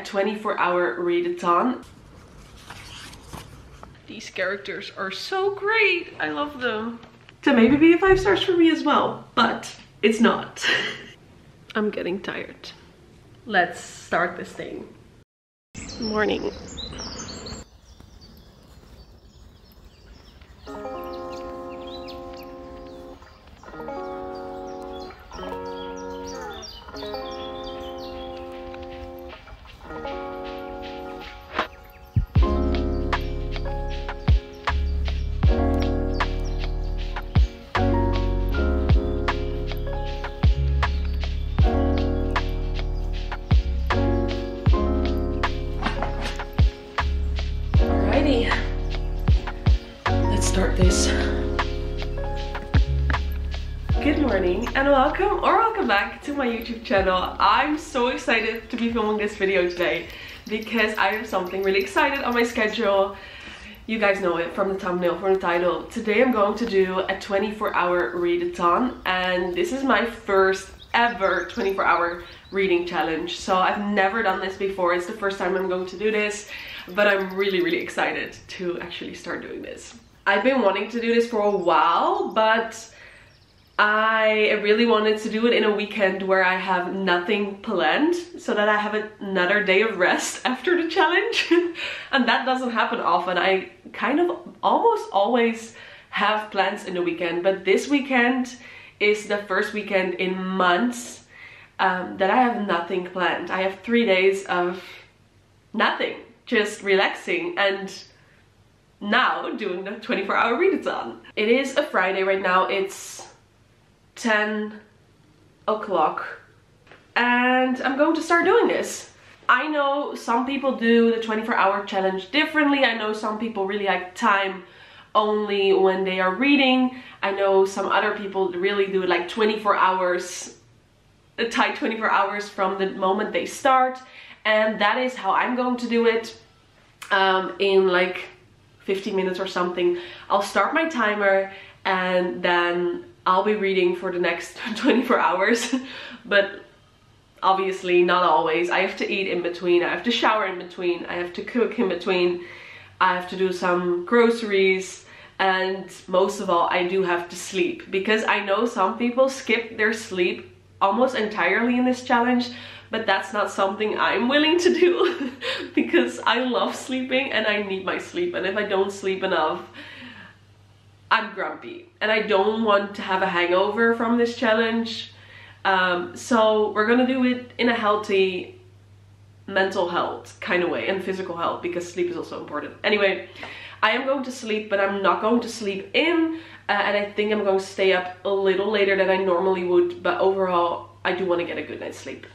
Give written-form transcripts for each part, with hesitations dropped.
24-hour readathon. These characters are so great. I love them. To maybe be a 5 stars for me as well, but it's not. I'm getting tired. Let's start this thing. Morning. Let's start this. Good morning and welcome back to my YouTube channel. I'm so excited to be filming this video today because I have something really excited on my schedule. You guys know it from the thumbnail, from the title. Today I'm going to do a 24-hour readathon, and this is my first ever 24-hour reading challenge. So I've never done this before. It's the first time I'm going to do this, but I'm really excited to actually start doing this. I've been wanting to do this for a while, but I really wanted to do it in a weekend where I have nothing planned, so that I have another day of rest after the challenge. And that doesn't happen often. I kind of almost always have plans in the weekend, but this weekend is the first weekend in months that I have nothing planned. I have 3 days of nothing, just relaxing and now doing the 24-hour readathon. It is a Friday right now. It's 10 o'clock and I'm going to start doing this. I know some people do the 24-hour challenge differently. I know some people really like time only when they are reading. I know some other people really do it like 24 hours, a tight 24 hours from the moment they start, and that is how I'm going to do it. In like 15 minutes or something, I'll start my timer and then I'll be reading for the next 24 hours. But obviously not always. I have to eat in between, I have to shower in between, I have to cook in between, I have to do some groceries, and most of all I do have to sleep, because I know some people skip their sleep almost entirely in this challenge, but that's not something I'm willing to do because I love sleeping and I need my sleep, and if I don't sleep enough I'm grumpy and I don't want to have a hangover from this challenge. So we're gonna do it in a healthy mental health kind of way and physical health, because sleep is also important. Anyway, I am going to sleep, but I'm not going to sleep in, and I think I'm going to stay up a little later than I normally would, but overall I do want to get a good night's sleep.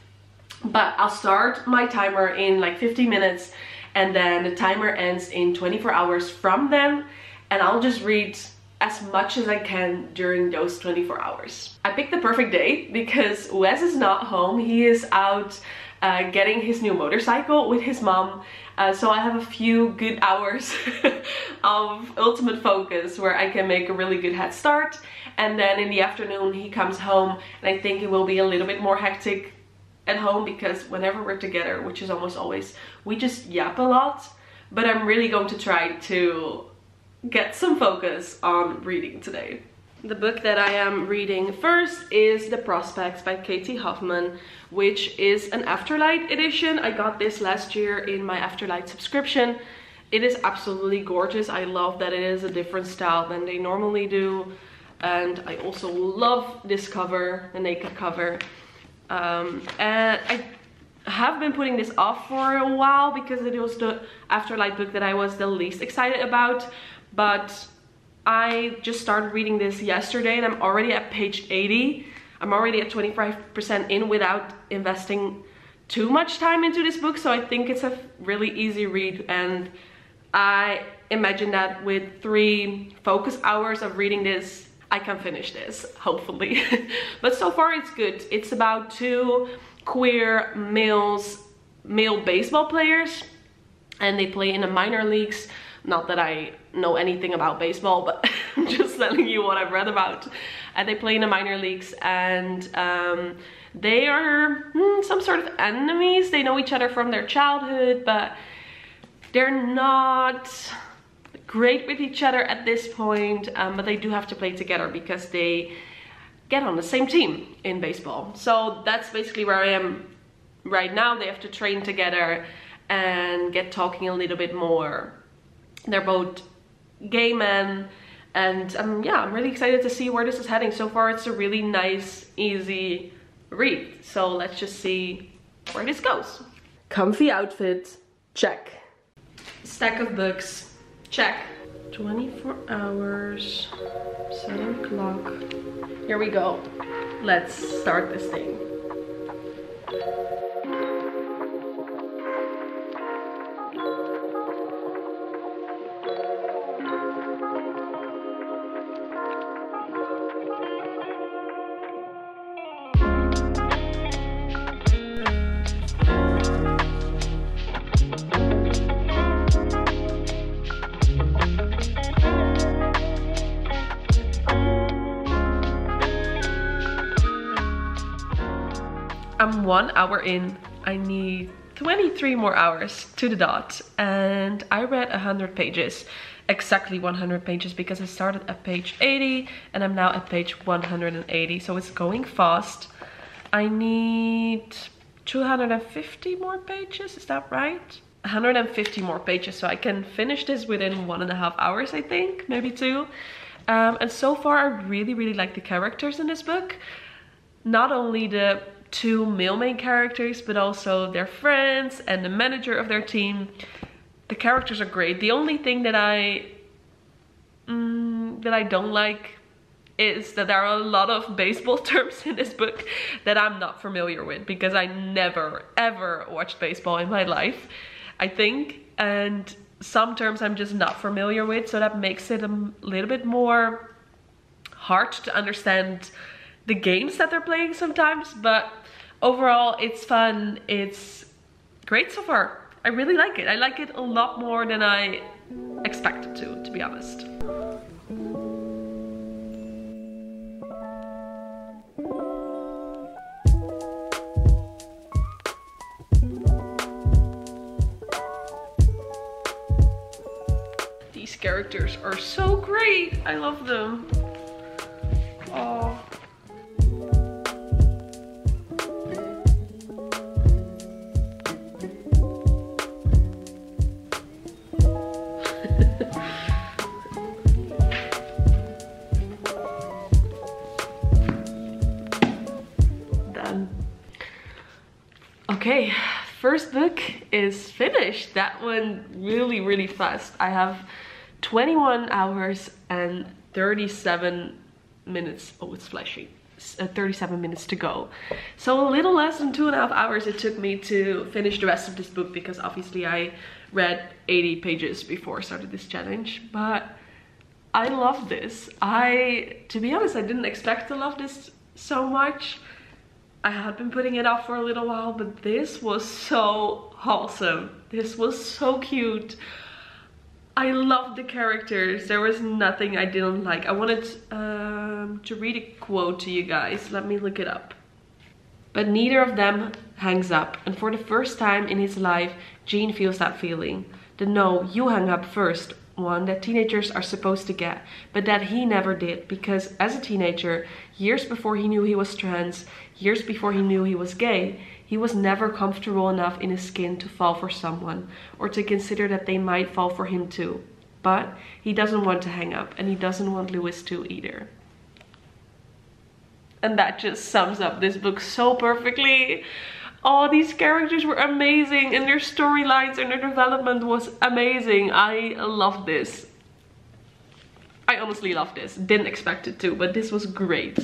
But I'll start my timer in like 50 minutes and then the timer ends in 24 hours from then, and I'll just read as much as I can during those 24 hours. I picked the perfect day because Wes is not home. He is out getting his new motorcycle with his mom. So I have a few good hours of ultimate focus where I can make a really good head start. And then in the afternoon he comes home, and I think it will be a little bit more hectic at home because whenever we're together, which is almost always, we just yap a lot. But I'm really going to try to get some focus on reading today. The book that I am reading first is The Prospects by T Hoffman, which is an Afterlight edition. I got this last year in my Afterlight subscription. It is absolutely gorgeous. I love that it is a different style than they normally do. And I also love this cover, the naked cover. And I have been putting this off for a while because it was the Afterlight book that I was the least excited about. But I just started reading this yesterday and I'm already at page 80. I'm already at 25% in without investing too much time into this book. So I think it's a really easy read, and I imagine that with 3 focus hours of reading this, I can finish this, hopefully. But so far it's good. It's about 2 queer male baseball players, and they play in the minor leagues. Not that I know anything about baseball, but I'm just telling you what I've read about. And they play in the minor leagues, and they are some sort of enemies. They know each other from their childhood, but they're not great with each other at this point, but they do have to play together because they get on the same team in baseball. So that's basically where I am right now. They have to train together and get talking a little bit more. They're both gay men, and yeah, I'm really excited to see where this is heading. So far it's a really nice, easy read, so let's just see where this goes. Comfy outfit, check. Stack of books, check. 24 hours, 7 o'clock. Here we go. Let's start this thing. I'm 1 hour in. I need 23 more hours to the dot, and I read 100 pages, exactly 100 pages, because I started at page 80 and I'm now at page 180, so it's going fast. I need 250 more pages, is that right? 150 more pages, so I can finish this within 1.5 hours, I think, maybe 2. And so far I really like the characters in this book. Not only the 2 male main characters, but also their friends and the manager of their team. The characters are great. The only thing that I don't like is that there are a lot of baseball terms in this book that I'm not familiar with, because I never ever watched baseball in my life, I think, and some terms I'm just not familiar with, so that makes it a little bit more hard to understand the games that they're playing sometimes. But overall it's fun, it's great so far. I really like it. I like it a lot more than I expected to be honest. These characters are so great. I love them. Oh. Okay, first book is finished. That went really fast. I have 21 hours and 37 minutes. Oh, it's flashing. 37 minutes to go. So a little less than 2.5 hours it took me to finish the rest of this book, because obviously I read 80 pages before I started this challenge. But I love this. To be honest, I didn't expect to love this so much. I had been putting it off for a little while, but this was so wholesome. This was so cute. I loved the characters. There was nothing I didn't like. I wanted to read a quote to you guys. Let me look it up. But neither of them hangs up, and for the first time in his life, Gene feels that feeling. The no, you hang up first one that teenagers are supposed to get, but that he never did, because as a teenager, years before he knew he was trans, years before he knew he was gay, he was never comfortable enough in his skin to fall for someone, or to consider that they might fall for him too. But he doesn't want to hang up, and he doesn't want Lewis to either. And that just sums up this book so perfectly. Oh, these characters were amazing, and their storylines and their development was amazing. I loved this. I honestly loved this. Didn't expect it to, but this was great.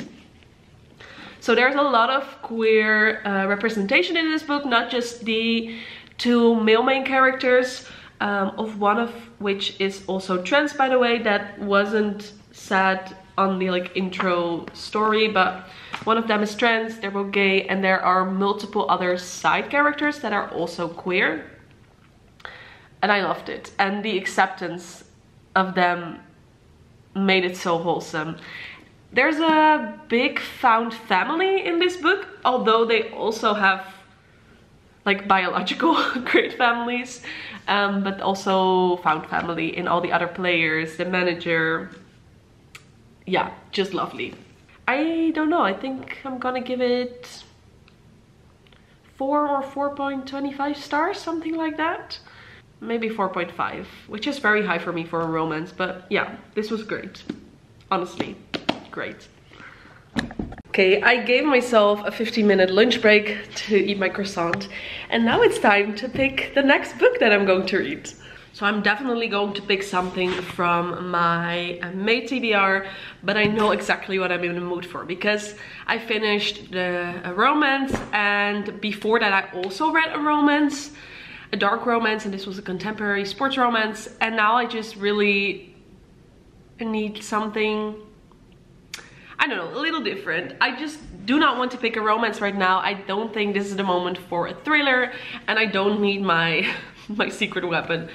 So there's a lot of queer representation in this book, not just the 2 male main characters, of one of which is also trans, by the way. That wasn't said on the intro story, but one of them is trans, they're both gay, and there are multiple other side characters that are also queer. And I loved it. And the acceptance of them made it so wholesome. There's a big found family in this book, although they also have like biological great families, but also found family in all the other players, the manager. Yeah, just lovely. I don't know, I think I'm gonna give it 4 or 4.25 stars, something like that. Maybe 4.5, which is very high for me for a romance, but yeah, this was great. Honestly, great. Okay, I gave myself a 15-minute lunch break to eat my croissant, and now it's time to pick the next book that I'm going to read. So I'm definitely going to pick something from my May TBR, but I know exactly what I'm in the mood for, because I finished a romance, and before that I also read a romance, a dark romance, and this was a contemporary sports romance, and now I just really need something, I don't know, a little different. I just do not want to pick a romance right now. I don't think this is the moment for a thriller, and I don't need my secret weapon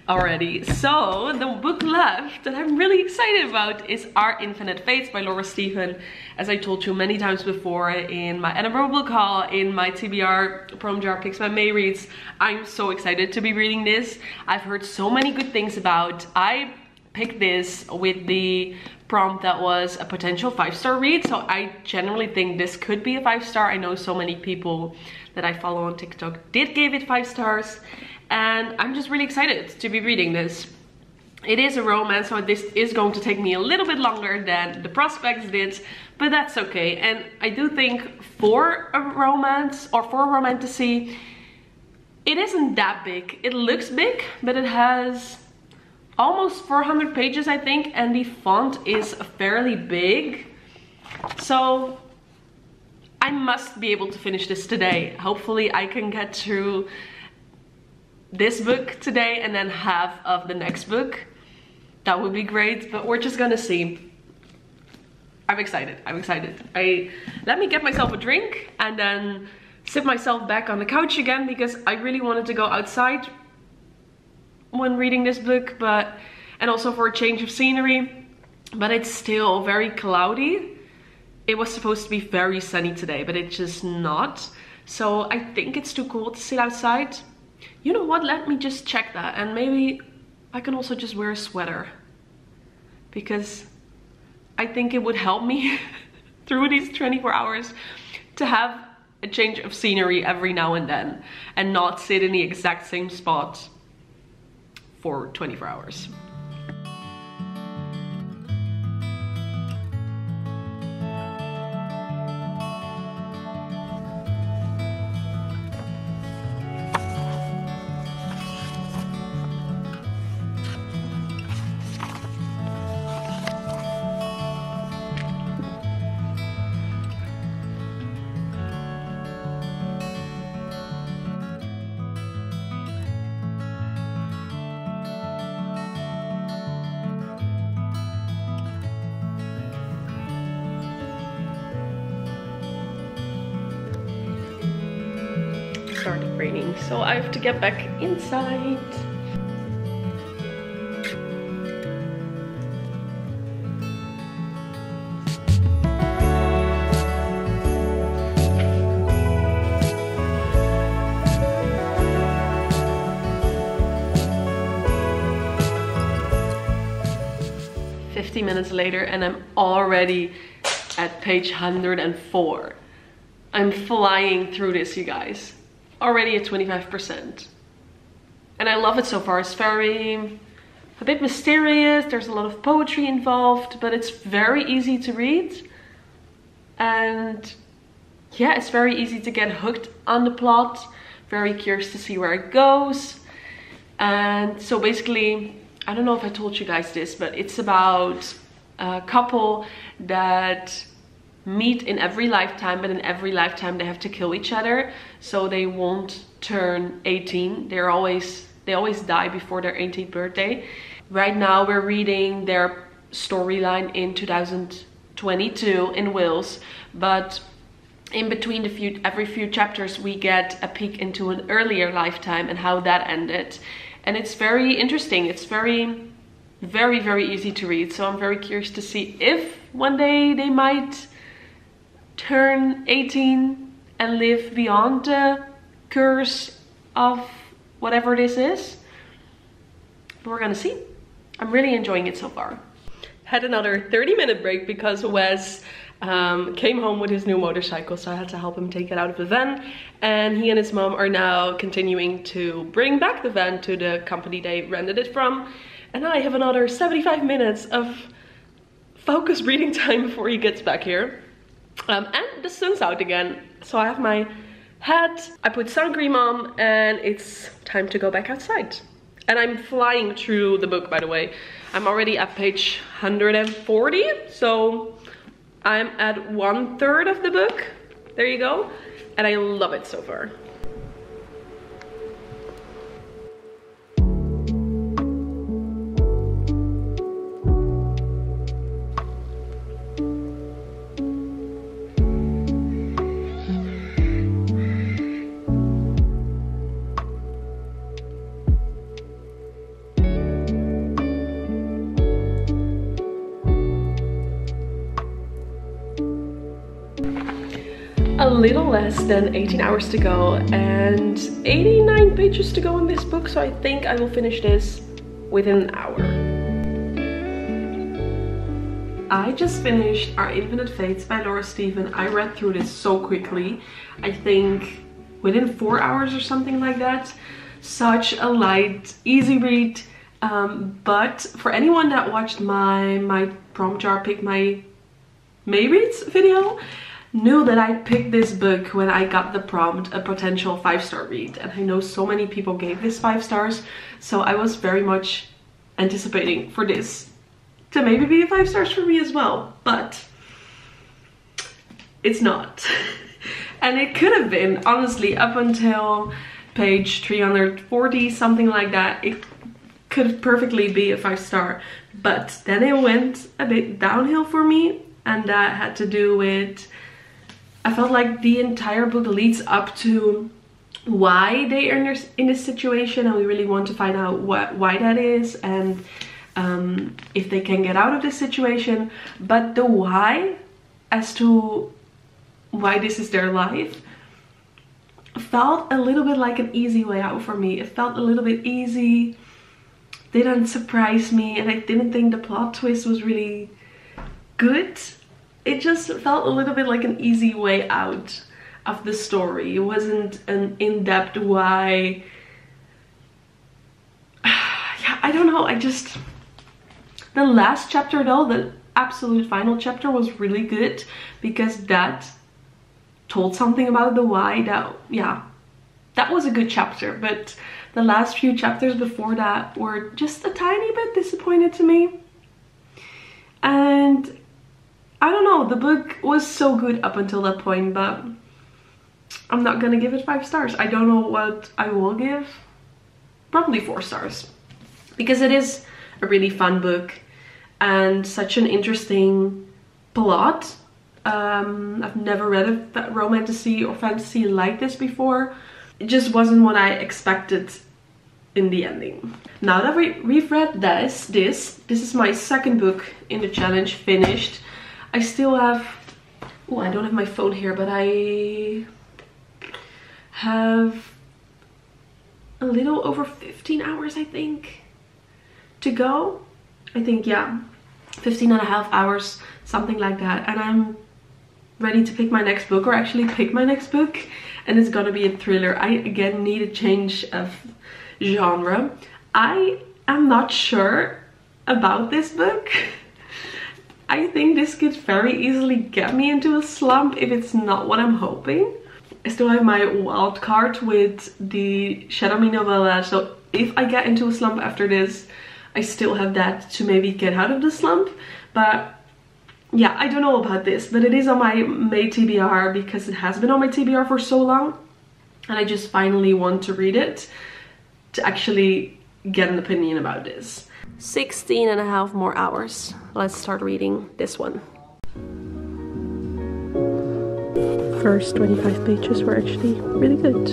already. So the book left that I'm really excited about is Our Infinite Fates by Laura Stephen. As I told you many times before in my Edinburgh book haul, in my TBR Prom Jar Picks, my May reads, I'm so excited to be reading this. I've heard so many good things about. I picked this with the prompt that was a potential 5-star read, so I generally think this could be a 5-star. I know so many people that I follow on TikTok did give it 5 stars, and I'm just really excited to be reading this. It is a romance, so this is going to take me a little bit longer than the prospects did, but that's okay. And I do think for a romance, or for a romantasy, it isn't that big. It looks big, but it has almost 400 pages, I think, and the font is fairly big. So I must be able to finish this today. Hopefully I can get through this book today and then half of the next book. That would be great, but we're just gonna see. I'm excited, I'm excited. Let me get myself a drink and then sit myself back on the couch again, because I really wanted to go outside when reading this book, and also for a change of scenery, but it's still very cloudy. It was supposed to be very sunny today, but it's just not. So I think it's too cold to sit outside. You know what, let me just check that, and maybe I can also just wear a sweater, because I think it would help me through these 24 hours to have a change of scenery every now and then and not sit in the exact same spot for 24 hours. Started raining, so I have to get back inside. Minutes later, and I'm already at page 104. I'm flying through this, you guys. Already at 25%. And I love it so far. It's a bit mysterious. There's a lot of poetry involved, but it's very easy to read. And yeah, it's very easy to get hooked on the plot. Very curious to see where it goes. And so basically, I don't know if I told you guys this, but it's about a couple that meet in every lifetime, but in every lifetime they have to kill each other, so they won't turn 18. They always die before their 18th birthday. Right now we're reading their storyline in 2022 in Wales, but in between every few chapters we get a peek into an earlier lifetime and how that ended. And it's very interesting. It's very, very, very easy to read. So I'm very curious to see if one day they might turn 18 and live beyond the curse of whatever this is. But we're gonna see. I'm really enjoying it so far. Had another 30-minute break because Wes came home with his new motorcycle, so I had to help him take it out of the van. And he and his mom are now continuing to bring back the van to the company they rented it from. And I have another 75 minutes of focused reading time before he gets back here. And the sun's out again, so I have my hat, I put sun cream on, and it's time to go back outside. And I'm flying through the book, by the way. I'm already at page 140, so I'm at 1/3 of the book. There you go. And I love it so far. A little less than 18 hours to go and 89 pages to go in this book, so I think I will finish this within an hour. I just finished Our Infinite Fates by Laura Stephen. I read through this so quickly. I think within 4 hours or something like that. Such a light, easy read. But for anyone that watched my prompt jar pick my May reads video, knew that I picked this book when I got the prompt, a potential 5-star read, and I know so many people gave this 5 stars, so I was very much anticipating for this to maybe be a 5 stars for me as well, but it's not. And it could have been, honestly, up until page 340, something like that. It could perfectly be a 5-star, but then it went a bit downhill for me, and that had to do with, I felt like the entire book leads up to why they are in this situation, and we really want to find out why that is, and if they can get out of this situation. But the why, as to why this is their life, felt a little bit like an easy way out for me. It felt a little bit easy, didn't surprise me, and I didn't think the plot twist was really good. It just felt a little bit like an easy way out of the story. It wasn't an in-depth why. Yeah, I don't know. The last chapter though, the absolute final chapter, was really good because that told something about the why. That was a good chapter, but the last few chapters before that were just a tiny bit disappointed to me. And I don't know, the book was so good up until that point, but I'm not gonna give it 5 stars. I don't know what I will give. Probably 4 stars. Because it is a really fun book and such an interesting plot. I've never read a romantasy or fantasy like this before. It just wasn't what I expected in the ending. Now that we've read this is my second book in the challenge finished. I still have, oh, I don't have my phone here, but I have a little over 15 hours, I think, to go. I think, yeah, 15 and a half hours, something like that. And I'm ready to pick my next book, or actually pick my next book. And it's gonna be a thriller. I, again, need a change of genre. I am not sure about this book. I think this could very easily get me into a slump if it's not what I'm hoping. I still have my wild card with the Shadow Me novella, so if I get into a slump after this, I still have that to maybe get out of the slump. But yeah, I don't know about this, but it is on my May TBR because it has been on my TBR for so long, and I just finally want to read it to actually get an opinion about this. 16 and a half more hours. Let's start reading this one. First 25 pages were actually really good.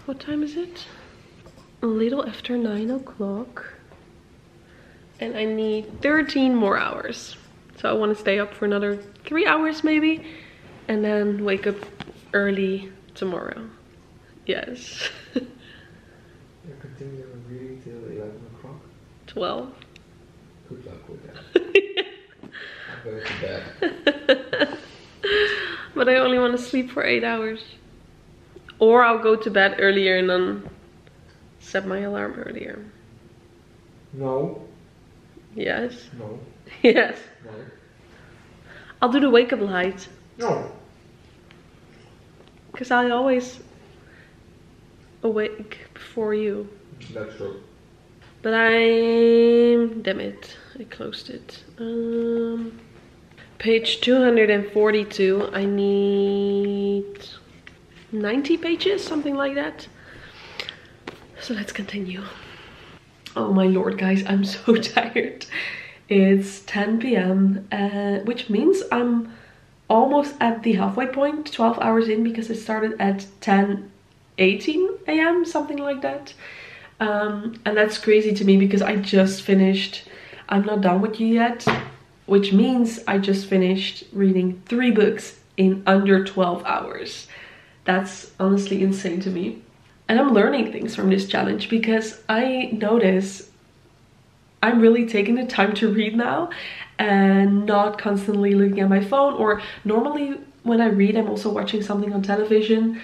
What time is it? A little after 9 o'clock. And I need 13 more hours. So I want to stay up for another 3 hours maybe. And then wake up early tomorrow. Yes. You continue reading till 11 o'clock? 12. Good luck with that. I'm going to bed. But I only want to sleep for 8 hours. Or I'll go to bed earlier and then set my alarm earlier. No. Yes. No. Yes. No. I'll do the wake up light. No. Because I always awake before you. That's true. But damn it, I closed it. Page 242, I need 90 pages, something like that. So let's continue. Oh my lord, guys, I'm so tired. It's 10 p.m. Which means I'm almost at the halfway point, 12 hours in, because it started at 10:18 a.m., something like that. And that's crazy to me because I just finished, I'm not done with you yet, which means I just finished reading 3 books in under 12 hours. That's honestly insane to me. And I'm learning things from this challenge because I notice I'm really taking the time to read now and not constantly looking at my phone, or normally when I read I'm also watching something on television.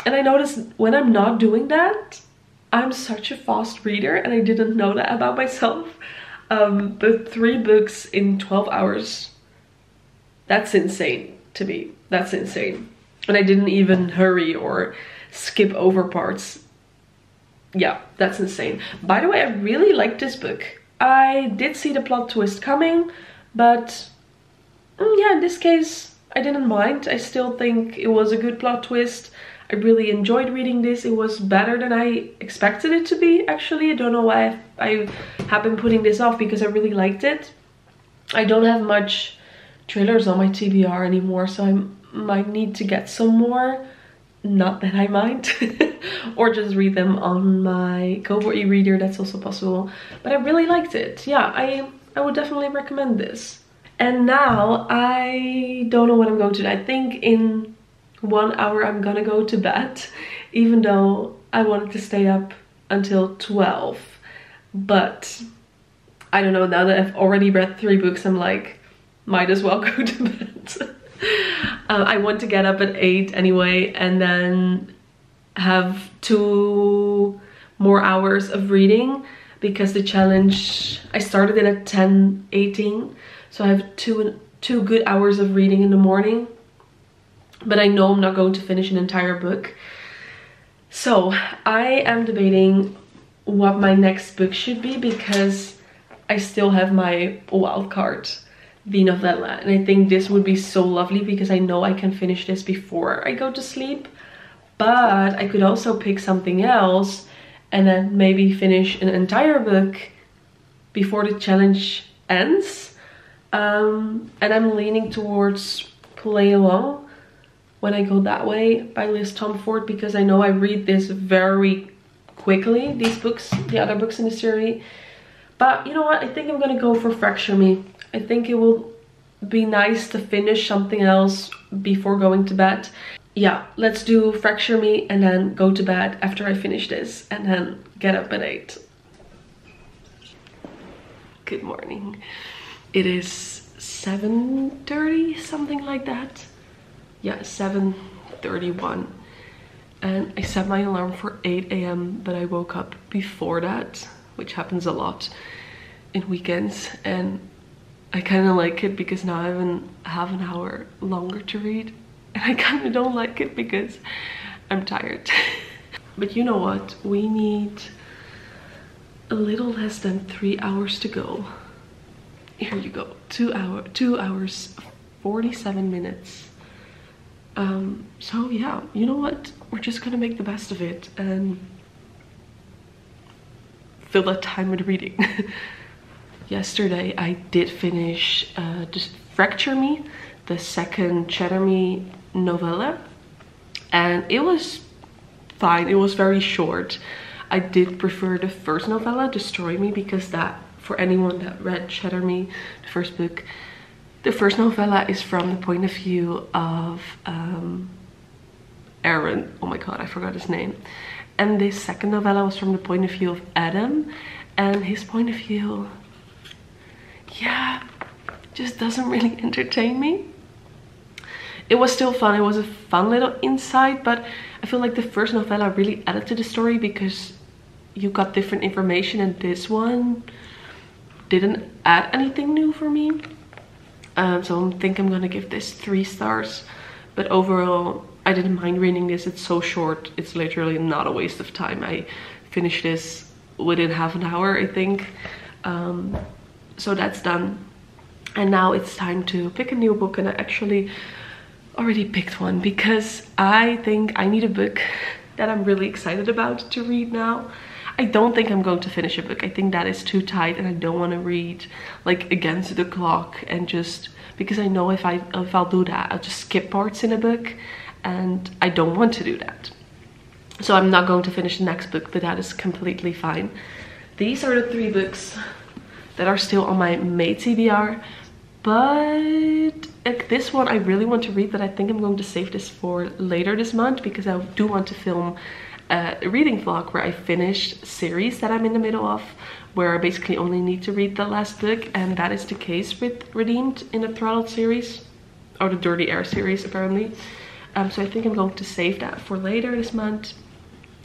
And I notice when I'm not doing that, I'm such a fast reader, and I didn't know that about myself. But 3 books in 12 hours, that's insane to me. That's insane. And I didn't even hurry or skip over parts. Yeah, that's insane. By the way, I really liked this book. I did see the plot twist coming, but yeah, in this case, I didn't mind. I still think it was a good plot twist. I really enjoyed reading this. It was better than I expected it to be, actually. I don't know why I have been putting this off, because I really liked it. I don't have much trailers on my TBR anymore, so I might need to get some more. Not that I mind. Or just read them on my Kobo e-reader, that's also possible. But I really liked it. Yeah, I would definitely recommend this. And now, I don't know what I'm going to do. I think in 1 hour I'm gonna go to bed, even though I wanted to stay up until 12. But I don't know, now that I've already read 3 books, I'm like, might as well go to bed. I want to get up at 8 anyway, and then have 2 more hours of reading, because the challenge, I started it at 10:18, so I have 2 good hours of reading in the morning. But I know I'm not going to finish an entire book. So I am debating what my next book should be, because I still have my wild card, the novella. And I think this would be so lovely because I know I can finish this before I go to sleep. But I could also pick something else and then maybe finish an entire book before the challenge ends. And I'm leaning towards Play Along When I Go That Way by Tomforde, because I know I read this very quickly, these books, the other books in the series. But you know what, I think I'm gonna go for Fracture Me. I think it will be nice to finish something else before going to bed. Yeah, let's do Fracture Me and then go to bed after I finish this, and then get up at 8. Good morning. It is 7:30, something like that. Yeah, 7:31, and I set my alarm for 8 a.m. but I woke up before that, which happens a lot in weekends, and I kind of like it because now I have half an hour longer to read, and I kind of don't like it because I'm tired. But you know what, we need a little less than 3 hours to go. Here you go, 2 hours 47 minutes. So yeah, you know what, we're just gonna make the best of it and fill that time with reading. Yesterday I did finish just Fracture Me, the second Cheddar Me novella, and it was fine. It was very short. I did prefer the first novella, Destroy Me, because that, for anyone that read Shatter Me, the first book, the first novella is from the point of view of Aaron. Oh my god, I forgot his name. And this second novella was from the point of view of Adam, and his point of view, yeah, just doesn't really entertain me. It was still fun. It was a fun little insight, but I feel like the first novella really added to the story because you got different information, and this one didn't add anything new for me. So I think I'm gonna give this 3 stars. But overall, I didn't mind reading this. It's so short. It's literally not a waste of time. I finished this within half an hour, I think. So that's done. And now it's time to pick a new book, and I actually already picked one because I think I need a book that I'm really excited about to read now. I don't think I'm going to finish a book. I think that is too tight, and I don't want to read like against the clock, and just because I know if I'll do that, I'll just skip parts in a book, and I don't want to do that. So I'm not going to finish the next book, but that is completely fine. These are the 3 books that are still on my May TBR, but like this one I really want to read, but I think I'm going to save this for later this month because I do want to film a reading vlog where I finish a series that I'm in the middle of, where I basically only need to read the last book, and that is the case with Redeemed in the Throttled series, or the Dirty Air series apparently. So I think I'm going to save that for later this month.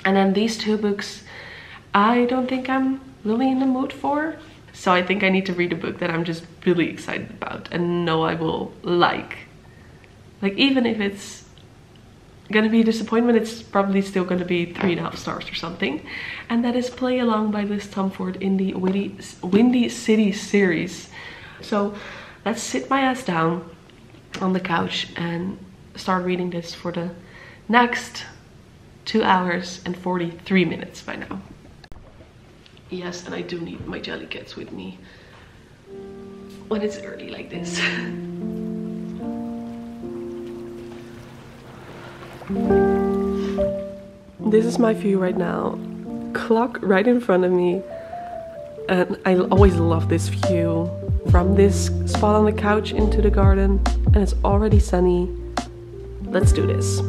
And then these 2 books I don't think I'm really in the mood for. So I think I need to read a book that I'm just really excited about and know I will like. Like, even if it's gonna be a disappointment, it's probably still gonna be 3.5 stars or something. And that is Play Along by Liz Tomforde in the Windy City series. So let's sit my ass down on the couch and start reading this for the next 2 hours and 43 minutes by now. Yes, and I do need my jelly kits with me when it's early like this. This is my view right now. Clock right in front of me. And I always love this view from this spot on the couch into the garden. And it's already sunny. Let's do this.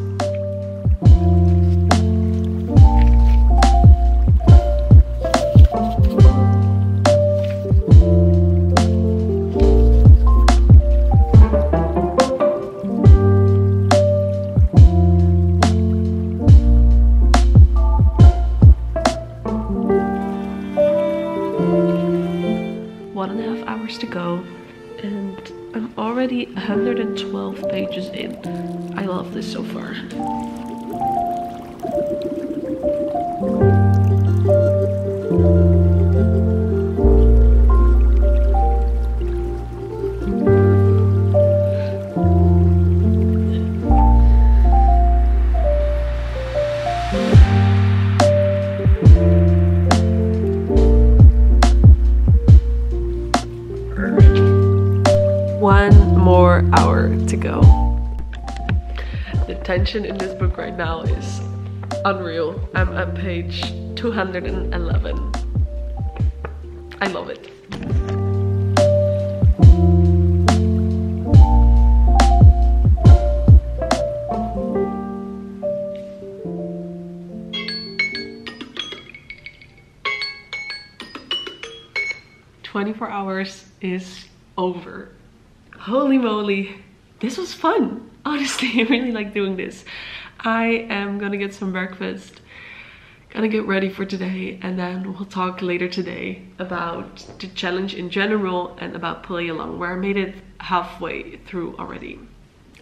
To go, and I'm already 112 pages in. I love this so far. Hour to go. The tension in this book right now is unreal. I'm at page 211. I love it. "24 hours is over." Holy moly, this was fun. Honestly, I really like doing this. I am gonna get some breakfast, gonna get ready for today, and then we'll talk later today about the challenge in general and about Play Along, where I made it halfway through already.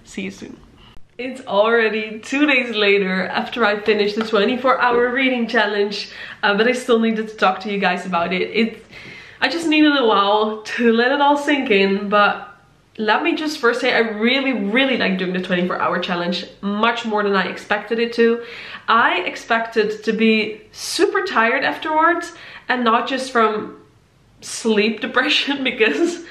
See you soon. It's already 2 days later after I finished the 24-hour reading challenge, but I still needed to talk to you guys about it. I just needed a while to let it all sink in, but let me just first say I really like doing the 24-hour challenge, much more than I expected it to. I expected to be super tired afterwards, and not just from sleep depression because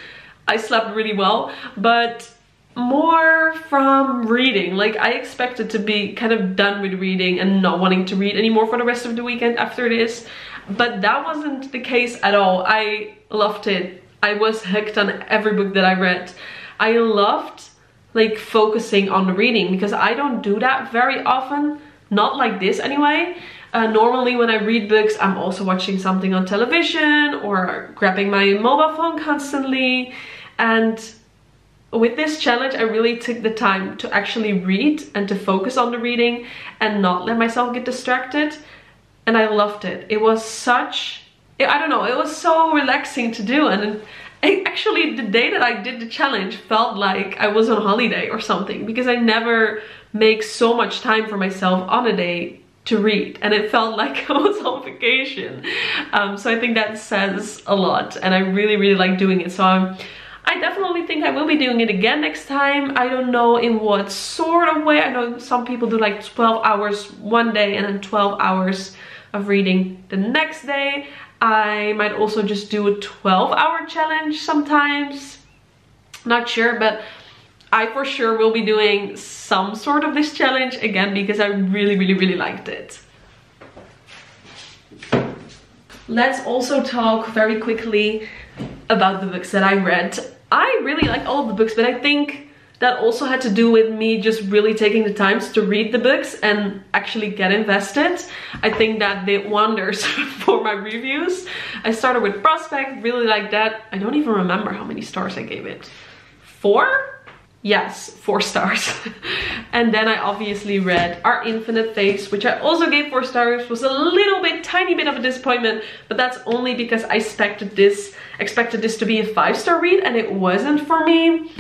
I slept really well, but more from reading. Like, I expected to be kind of done with reading and not wanting to read anymore for the rest of the weekend after this, but that wasn't the case at all. I loved it. I was hooked on every book that I read. I loved like focusing on the reading because I don't do that very often, not like this anyway. Normally when I read books, I'm also watching something on television or grabbing my mobile phone constantly. And with this challenge, I really took the time to actually read and to focus on the reading and not let myself get distracted. And I loved it. It was such, I don't know, it was so relaxing to do. And actually the day that I did the challenge felt like I was on holiday or something, because I never make so much time for myself on a day to read, and it felt like I was on vacation. So I think that says a lot, and I really like doing it. So I definitely think I will be doing it again next time. I don't know in what sort of way. I know some people do like 12 hours one day and then 12 hours of reading the next day. I might also just do a 12-hour challenge sometimes. Not sure, but I for sure will be doing some sort of this challenge again because I really liked it. Let's also talk very quickly about the books that I read. I really like all of the books, but I think that also had to do with me just really taking the time to read the books and actually get invested. I think that did wonders for my reviews. I started with Prospect, really liked that. I don't even remember how many stars I gave it. 4? Yes, 4 stars. And then I obviously read Our Infinite Face, which I also gave 4 stars. Was a little bit, tiny bit of a disappointment, but that's only because I expected this to be a 5-star read, and it wasn't for me.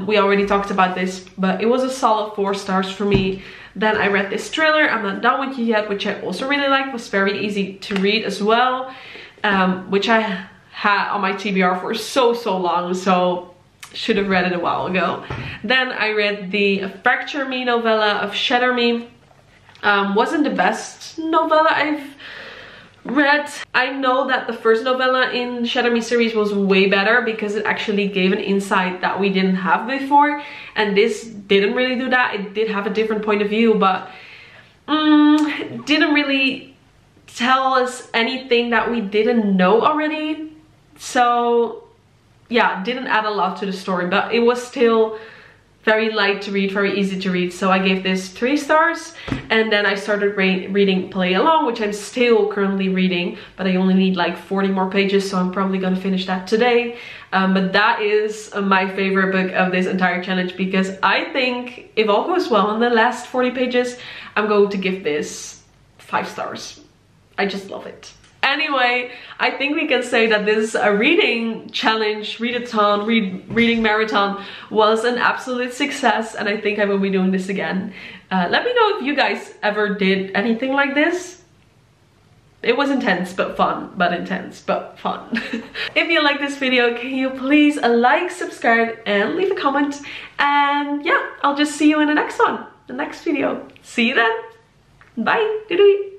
We already talked about this, but it was a solid 4 stars for me. Then I read this thriller, I'm Not Done With You Yet, which I also really liked. Was very easy to read as well, which I had on my TBR for so long, so should have read it a while ago. Then I read the Fracture Me novella of Shatter Me. Wasn't the best novella I've read. I know that the first novella in Shatter Me series was way better because it actually gave an insight that we didn't have before, and this didn't really do that. It did have a different point of view, but didn't really tell us anything that we didn't know already. So yeah, didn't add a lot to the story, but it was still very light to read, very easy to read. So I gave this 3 stars, and then I started reading Play Along, which I'm still currently reading, but I only need like 40 more pages, so I'm probably gonna finish that today. But that is my favorite book of this entire challenge, because I think if all goes well in the last 40 pages, I'm going to give this 5 stars. I just love it. Anyway, I think we can say that this reading challenge, reading marathon was an absolute success, and I think I will be doing this again. Let me know if you guys ever did anything like this. It was intense but fun, but intense but fun. If you like this video, can you please like, subscribe, and leave a comment? And yeah, I'll just see you in the next one, the next video. See you then. Bye. Doei doei.